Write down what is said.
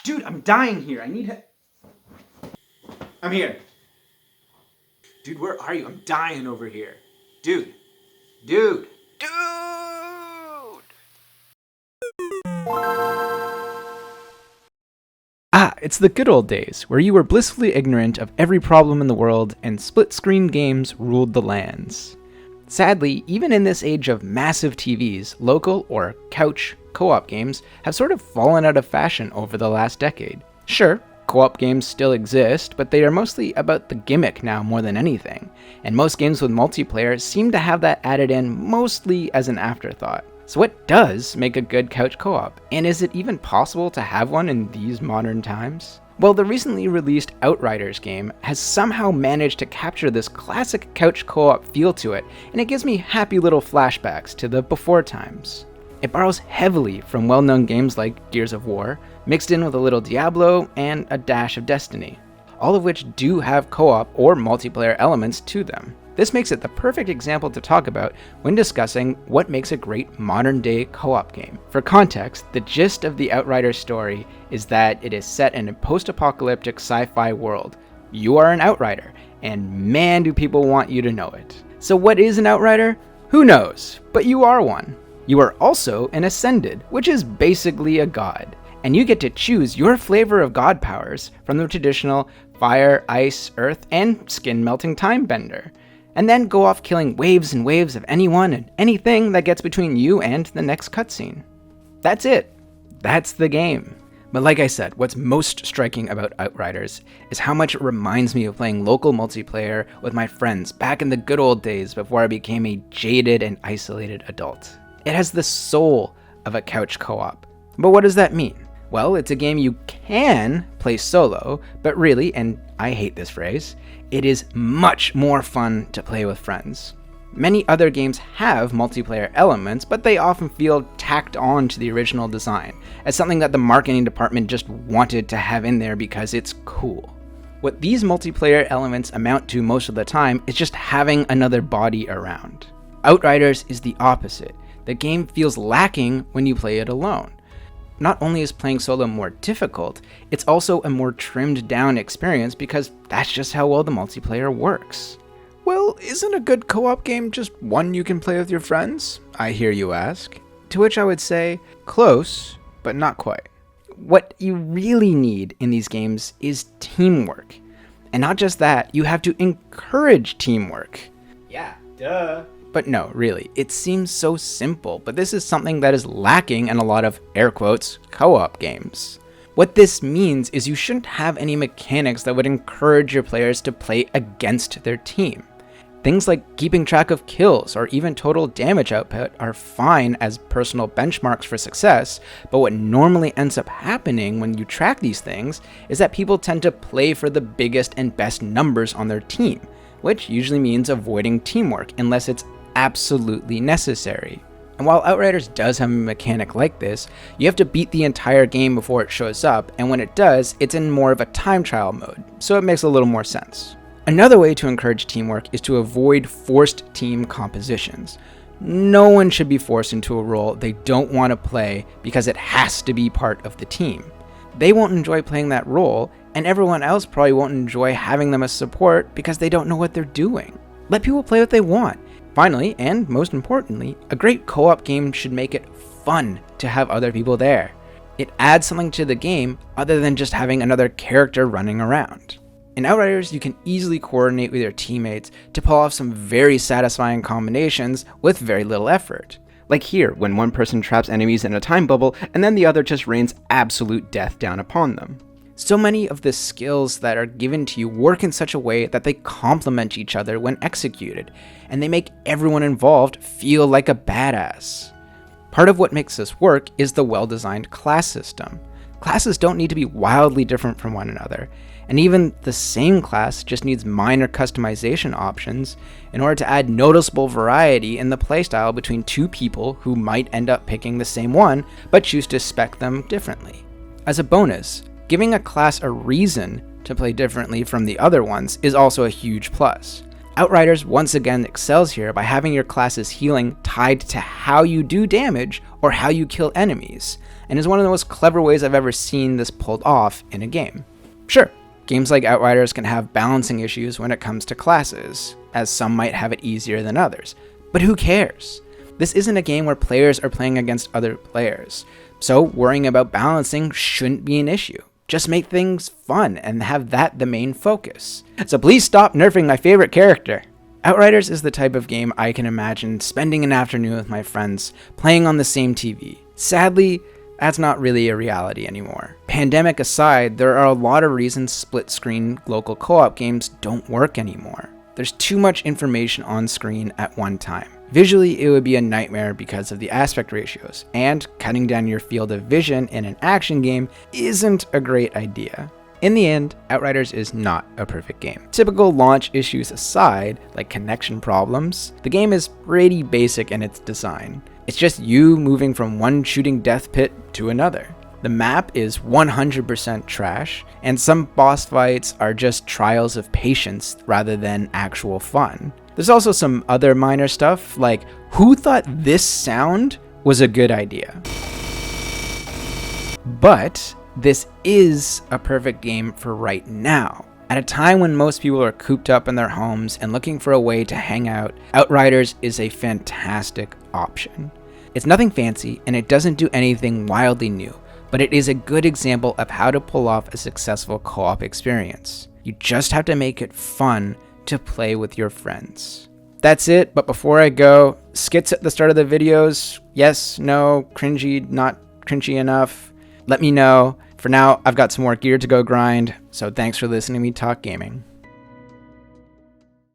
Dude, I'm dying here. I need I'm here. Dude, where are you? I'm dying over here. Dude. Dude. Dude! Ah, it's the good old days, where you were blissfully ignorant of every problem in the world and split-screen games ruled the lands. Sadly, even in this age of massive TVs, local or couch co-op games have sort of fallen out of fashion over the last decade. Sure, co-op games still exist, but they are mostly about the gimmick now more than anything, and most games with multiplayer seem to have that added in mostly as an afterthought. So what does make a good couch co-op? And is it even possible to have one in these modern times? Well, the recently released Outriders game has somehow managed to capture this classic couch co-op feel to it, and it gives me happy little flashbacks to the before times. It borrows heavily from well-known games like Gears of War, mixed in with a little Diablo and a dash of Destiny, all of which do have co-op or multiplayer elements to them. This makes it the perfect example to talk about when discussing what makes a great modern-day co-op game. For context, the gist of the Outriders story is that it is set in a post-apocalyptic sci-fi world. You are an Outrider, and man do people want you to know it. So what is an Outrider? Who knows, but you are one. You are also an Ascended, which is basically a god, and you get to choose your flavor of god powers from the traditional fire, ice, earth, and skin-melting time bender, and then go off killing waves and waves of anyone and anything that gets between you and the next cutscene. That's it. That's the game. But like I said, what's most striking about Outriders is how much it reminds me of playing local multiplayer with my friends back in the good old days before I became a jaded and isolated adult. It has the soul of a couch co-op. But what does that mean? Well, it's a game you can play solo, but really, and I hate this phrase, it is much more fun to play with friends. Many other games have multiplayer elements, but they often feel tacked on to the original design, as something that the marketing department just wanted to have in there because it's cool. What these multiplayer elements amount to most of the time is just having another body around. Outriders is the opposite. The game feels lacking when you play it alone. Not only is playing solo more difficult, it's also a more trimmed down experience because that's just how well the multiplayer works. Well, isn't a good co-op game just one you can play with your friends? I hear you ask. To which I would say, close, but not quite. What you really need in these games is teamwork. And not just that, you have to encourage teamwork. Yeah, duh. But no, really, it seems so simple, but this is something that is lacking in a lot of, air quotes, co-op games. What this means is you shouldn't have any mechanics that would encourage your players to play against their team. Things like keeping track of kills or even total damage output are fine as personal benchmarks for success, but what normally ends up happening when you track these things is that people tend to play for the biggest and best numbers on their team, which usually means avoiding teamwork unless it's absolutely necessary. And while Outriders does have a mechanic like this, you have to beat the entire game before it shows up, and when it does, it's in more of a time trial mode, so it makes a little more sense. Another way to encourage teamwork is to avoid forced team compositions. No one should be forced into a role they don't want to play because it has to be part of the team. They won't enjoy playing that role, and everyone else probably won't enjoy having them as support because they don't know what they're doing. Let people play what they want. Finally, and most importantly, a great co-op game should make it fun to have other people there. It adds something to the game other than just having another character running around. In Outriders, you can easily coordinate with your teammates to pull off some very satisfying combinations with very little effort. Like here, when one person traps enemies in a time bubble and then the other just rains absolute death down upon them. So many of the skills that are given to you work in such a way that they complement each other when executed, and they make everyone involved feel like a badass. Part of what makes this work is the well-designed class system. Classes don't need to be wildly different from one another, and even the same class just needs minor customization options in order to add noticeable variety in the playstyle between two people who might end up picking the same one, but choose to spec them differently. As a bonus, giving a class a reason to play differently from the other ones is also a huge plus. Outriders once again excels here by having your class's healing tied to how you do damage or how you kill enemies, and is one of the most clever ways I've ever seen this pulled off in a game. Sure, games like Outriders can have balancing issues when it comes to classes, as some might have it easier than others, but who cares? This isn't a game where players are playing against other players, so worrying about balancing shouldn't be an issue. Just make things fun and have that the main focus. So please stop nerfing my favorite character. Outriders is the type of game I can imagine spending an afternoon with my friends playing on the same TV. Sadly, that's not really a reality anymore. Pandemic aside, there are a lot of reasons split-screen local co-op games don't work anymore. There's too much information on screen at one time. Visually, it would be a nightmare because of the aspect ratios, and cutting down your field of vision in an action game isn't a great idea. In the end, Outriders is not a perfect game. Typical launch issues aside, like connection problems, the game is pretty basic in its design. It's just you moving from one shooting death pit to another. The map is 100% trash, and some boss fights are just trials of patience rather than actual fun. There's also some other minor stuff, like who thought this sound was a good idea? But this is a perfect game for right now. At a time when most people are cooped up in their homes and looking for a way to hang out, Outriders is a fantastic option. It's nothing fancy, and it doesn't do anything wildly new, but it is a good example of how to pull off a successful co-op experience. You just have to make it fun to play with your friends. That's it, but before I go, skits at the start of the videos, yes, no, cringy, not cringy enough, let me know. For now, I've got some more gear to go grind, so thanks for listening to me talk gaming.